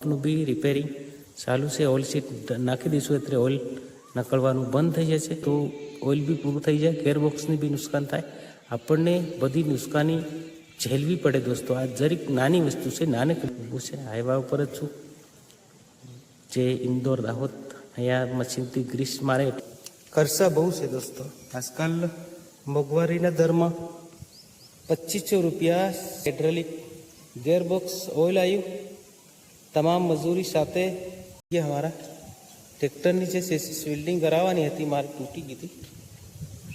નું બી રિપેરિંગ ચાલુ છે. ઓઇલ સીટ નાખી દઈશું એટલે ઓઇલ નકળવાનું બંધ થઈ જશે, તો ઓઇલ બી પૂરું થઈ જાય, ગેરબોક્સની બી નુકસાન થાય. આપણને બધી નુકસાની ઝેલવી પડે દોસ્તો. આ જરીક નાની વસ્તુ છે, નાનકડું છે. હાઈવા ઉપર જ છું, જે ઇન્દોર દાહોદ. અહીંયા મશીનથી ગ્રીસ મારે ખર્ચા બહુ છે દોસ્તો. આજકાલ મોંઘવારીના દરમાં 2500 रुपया हाइड्रोलिक गेयरबॉक्स ऑयल आयु तमाम मजूरी साथे। ये हमारा ट्रैक्टर नीचे सेसिस वेल्डिंग करावानी हती, मारी तूटी गई थी,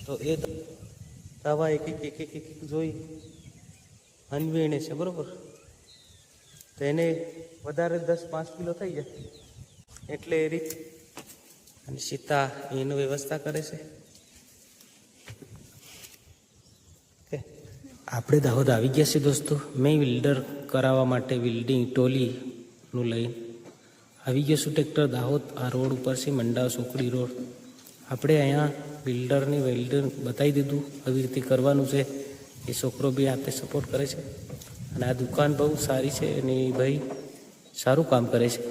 तो ये दवा एक जोई अनवीणे છે બરોબર. તો એને વધારે 10-5 કિલો થઈ જાય એટલે એ રીત અને સીતા એની વ્યવસ્થા કરે છે. આપણે દાહોદ આવી ગયા છે દોસ્તો. મેં વિલ્ડર કરાવવા માટે વેલ્ડિંગ ટોલીનું લઈને આવી ગયો છું ટ્રેક્ટર દાહોદ. આ રોડ ઉપર છે, મંડાવ સોકડી રોડ. આપણે અહીંયા બિલ્ડરની વેલ્ડર બતાવી દીધું, આવી રીતે કરવાનું છે. એ છોકરો બી હાથે સપોર્ટ કરે છે અને આ દુકાન બહુ સારી છે અને ભાઈ સારું કામ કરે છે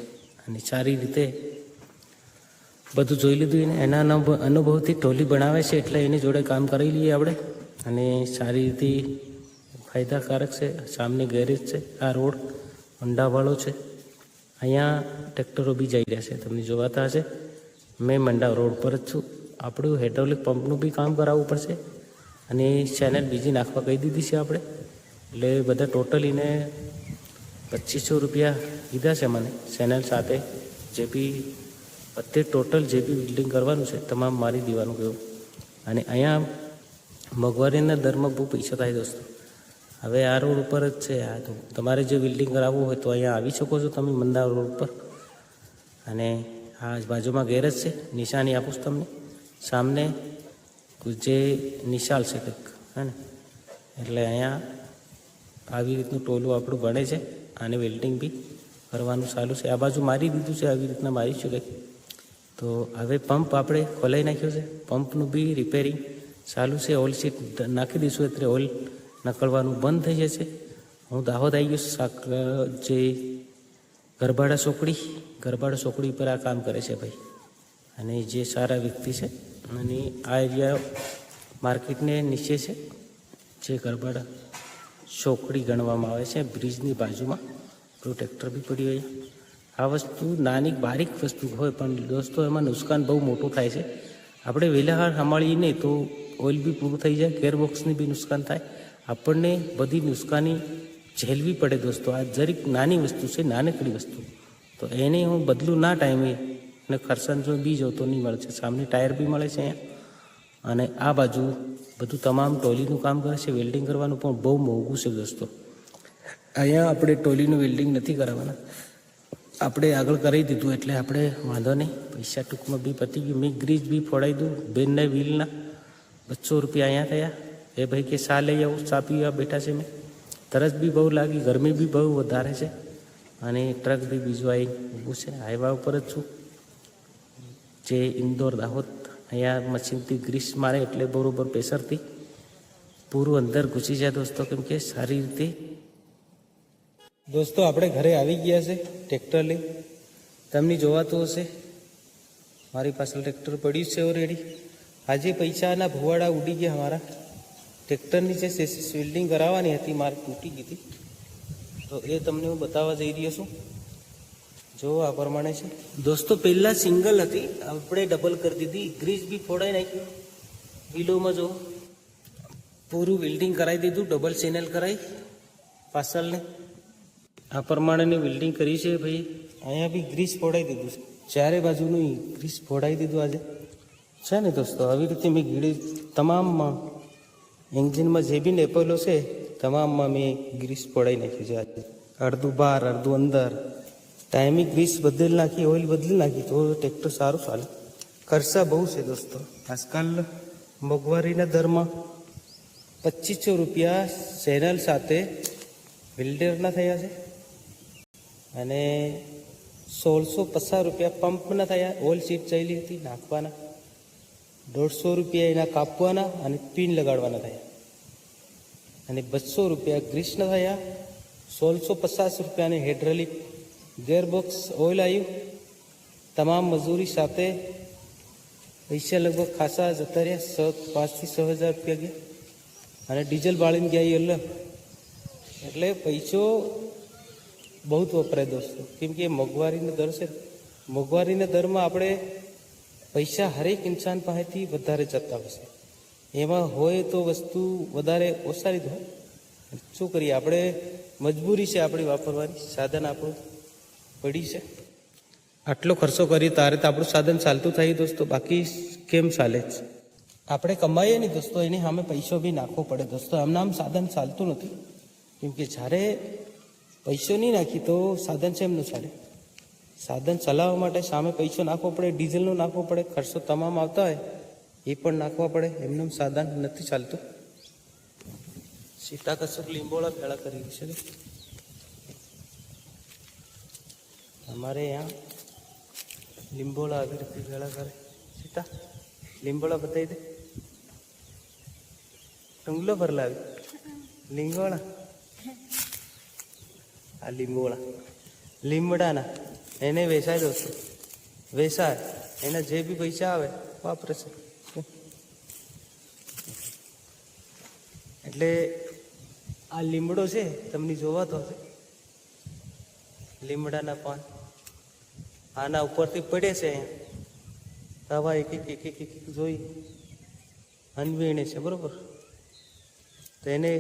અને સારી રીતે બધું જોઈ લીધું. એને એના અનુભવથી ટોલી બનાવે છે એટલે એની જોડે કામ કરી લઈએ આપણે અને સારી રીતે ફાયદાકારક છે. સામને ગેરેજ છે, આ રોડ મંડાવાળો છે. અહીંયા ટ્રેક્ટરો બી જઈ રહ્યા છે, તમને જોવાતા હશે. મેં મંડાવ રોડ પર જ છું. આપણું હાઇડ્રોલિક પંપનું બી કામ કરાવવું પડશે અને ચેનલ બીજી નાખવા કહી દીધી છે આપણે. એટલે બધા ટોટલીને 2500 રૂપિયા કીધા છે મને ચેનલ સાથે. જે બી બધે ટોટલ જે બી બિલ્ડિંગ કરવાનું છે તમામ મારી દેવાનું કહ્યું. અને અહીંયા મોંઘવારીના દરમાં બહુ પૈસા થાય દોસ્તો. હવે આ રોડ ઉપર જ છે. આ તો તમારે જે બિલ્ડિંગ કરાવવું હોય તો અહીંયા આવી શકો છો તમે મંદાવ રોડ ઉપર. અને આ બાજુમાં ગેરેજ છે, નિશાની આપું તમને સામને, જે નિશાળ છે કંઈક, હે ને. એટલે અહીંયા આવી રીતનું ટોલું આપણું બને છે અને વેલ્ડિંગ બી કરવાનું ચાલુ છે. આ બાજુ મારી દીધું છે, આવી રીતના મારીશું કંઈક. તો હવે પંપ આપણે ખોલાઈ નાખ્યો છે, પંપનું બી રિપેરિંગ ચાલુ છે. ઓઇલ સીટ નાખી દઈશું એટલે ઓઇલ નકળવાનું બંધ થઈ જશે. હું દાહોદ આવી ગયો જે ગરબાડા ચોકડી પર આ કામ કરે છે ભાઈ, અને જે સારા વ્યક્તિ છે. અને આ એરિયા માર્કેટને નીચે છે, જે ગરબાડા ચોકડી ગણવામાં આવે છે. બ્રિજની બાજુમાં આપણું ટ્રેક્ટર બી પડ્યું હોય. આ વસ્તુ નાની બારીક વસ્તુ હોય પણ દોસ્તો એમાં નુકસાન બહુ મોટું થાય છે. આપણે વેલાહાર સંભાળીએ નહીં તો ઓઇલ બી પૂરું થઈ જાય, ગેરબોક્સની બી નુકસાન થાય. આપણને બધી નુકસાની ઝેલવી પડે દોસ્તો. આ જરીક નાની વસ્તુ છે, નાનકડી વસ્તુ. તો એને હું બદલું ના ટાઈમે અને ખર્ચાનો જો બી જો તો નહીં મળે છે. સામને ટાયર બી મળે છે અહીંયા. અને આ બાજુ બધું તમામ ટોલીનું કામ કરે છે. વેલ્ડિંગ કરવાનું પણ બહુ મોંઘું છે દોસ્તો. અહીંયા આપણે ટોલીનું વેલ્ડિંગ નથી કરાવવાના, આપણે આગળ કરી દીધું એટલે આપણે વાંધો નહીં. પૈસા ટૂંકમાં બી પતી ગયું. મેં ગ્રીજ બી ફોડાવી દઉં બેનને વ્હીલના 200 રૂપિયા અહીંયા થયા. એ ભાઈ કે ચા લઈ આવું, ચા પીવા બેઠા છે. મેં તરસ બી બહુ લાગી, ગરમી બી બહુ વધારે છે અને ટ્રક બી બીજું આવી ઊભું છે. હાઈવા ઉપર જ છું, જે ઇન્દોર દાહોદ. અહીંયા મશીનથી ગ્રીસ મારે એટલે બરાબર પ્રેશરથી પૂરું અંદર ઘૂસી જાય દોસ્તો, કેમ કે સારી રીતે. દોસ્તો આપણે ઘરે આવી ગયા છે ટ્રેક્ટર લઈ. તમને જોવાતું હશે મારી પાસે ટ્રેક્ટર પડ્યું છે ઓલરેડી. આજે પૈસાના ભુવાડા ઉડી ગયા અમારા. ટ્રેક્ટરની જે સેસિસ વેલ્ડિંગ કરાવવાની હતી મારી તૂટી ગઈ હતી, તો એ તમને હું બતાવવા જઈ રહ્યો છું. જો આ પ્રમાણે છે દોસ્તો. પહેલાં સિંગલ હતી, આપણે ડબલ કરી દીધી. ગ્રીસ બી ફોડાઈ નાખ્યું. વિલોમાં જો પૂરું વેલ્ડિંગ કરાવી દીધું, ડબલ ચેનલ કરાવી પાછળને. આ પ્રમાણેની વેલ્ડિંગ કરી છે ભાઈ. અહીંયા બી ગ્રીસ ફોડાઈ દીધું છે, ચારે બાજુનું ગ્રીસ ફોડાઈ દીધું આજે છે ને દોસ્તો. આવી રીતે મેં ગીડી તમામમાં એન્જિનમાં જે બી નેપેલો છે તમામમાં મેં ગ્રીસ ફોડાઈ નાખ્યું છે આજે. અડધું બહાર અડધું અંદર. ટાઈમિંગ ગ્રીસ બદલી નાખી, ઓઇલ બદલી નાખી તો ટ્રેક્ટર સારું ચાલે. ખર્ચા બહુ છે દોસ્તો. આજકાલ મોંઘવારીના દરમાં 2500 રૂપિયા ચેનલ સાથે બિલ્ડરના થયા છે અને 1650 રૂપિયા પંપના થયા. ઓઇલ સીટ ચાલી હતી નાખવાના, 150 રૂપિયા એના કાપવાના અને પિન લગાડવાના થયા અને 200 રૂપિયા ગ્રીસના થયા. 1650 રૂપિયાની હાઇડ્રોલિક ગેરબોક્સ ઓઇલ આવ્યું, તમામ મજૂરી સાથે પૈસા લગભગ ખાસા જતા રહ્યા, 5,000 થી 6,000 રૂપિયા ગયા. અને ડીઝલ બાળીને ગયા અલગ, એટલે પૈસો બહુ વપરાય દોસ્તો. કેમ કે મોંઘવારીનો દર છે. મોંઘવારીના દરમાં આપણે પૈસા હરેક ઇન્સાન પાસેથી વધારે જતા હશે. એમાં હોય તો વસ્તુ વધારે ઓસારી હોય. શું કરીએ, આપણે મજબૂરી છે આપણી વાપરવાની, સાધન આપણું પડી છે. આટલો ખર્ચો કરીએ તારે તો આપણું સાધન ચાલતું થાય દોસ્તો, બાકી કેમ ચાલે છે? આપણે કમાઈએ નહીં દોસ્તો, એની સામે પૈસો બી નાખવો પડે દોસ્તો. આમ સાધન ચાલતું નથી. કેમ કે જ્યારે પૈસો નહીં નાખી તો સાધન છે એમનું ચાલે. સાધન ચલાવવા માટે સામે પૈસો નાખવો પડે, ડીઝલનો નાખવો પડે, ખર્ચો તમામ આવતા હોય એ પણ નાખવા પડે. એમનું સાધન નથી ચાલતું. સીતા કશુંક લીંબોળા ભેળા કરી છે. અમારે यहाँ લીંબોળા આવી રીતે ભેળા કરે. સીતા લીંબોળા બતાવી દે. ટુંગલો ભરલા આવી લીંગોળા. આ લીંબોળા લીમડાના એને વેચાય દોસ્તો, વેચાય. એના જે બી પૈસા આવે વાપરે છે. એટલે આ લીમડો છે તમને જોવાતો હશે, લીમડાના પાન આના ઉપરથી પડે છે. અહીંયા હવા એક એક જોઈ અનવીણે છે, બરોબર. તો એને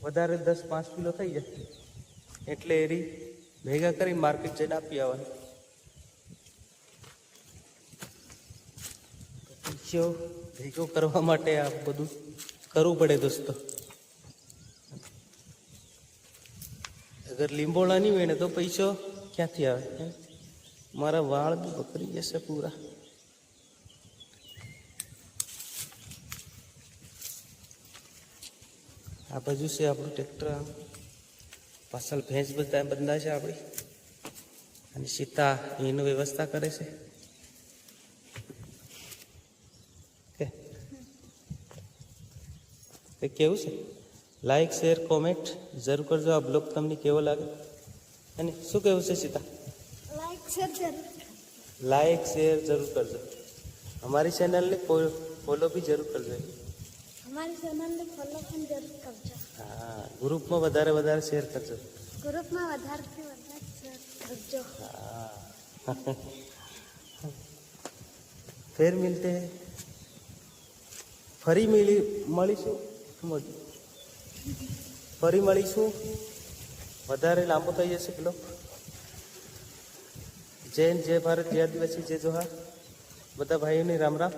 વધારે 10-5 કિલો થઈ જાય એટલે એરી ભેગા કરી માર્કેટ જઈને આપી આવવાનું. પૈસો ભેગો કરવા માટે આ બધું કરવું પડે દોસ્તો. અગર લીંબોળા નહીં વેણે તો પૈસો ક્યાંથી આવે? મારા વાળ બી બકરી જશે પૂરા. આ બાજુ છે આપણું ટ્રેક્ટર, પાછળ ભેંસ બધા બંધા છે આપણી, અને સીતા એની વ્યવસ્થા કરે છે. કેવું છે? લાઈક શેર કોમેન્ટ જરૂર કરજો. આ બ્લોગ તમને કેવો લાગે અને શું કેવું છે સીતા? લાઈક શેર જરૂર કરજો. અમારી ચેનલને ફોલો બી જરૂર કરજો. અમારી ચેનલને ફોલો પણ જરૂર કરજો. હા, ગ્રુપમાં વધારે શેર કરજો. ગ્રુપમાં વધારેથી વધારે શેર કરજો. હા. ફેર મિલતે હૈ, ફરી મળીશું. ફરી મળીશું. વધારે લાંબો થઈ જશે બ્લોગ. જય હિન્દ, જય ભારત, જય આદિવાસી, જય જોહાર. બધા ભાઈઓને રામ રામ.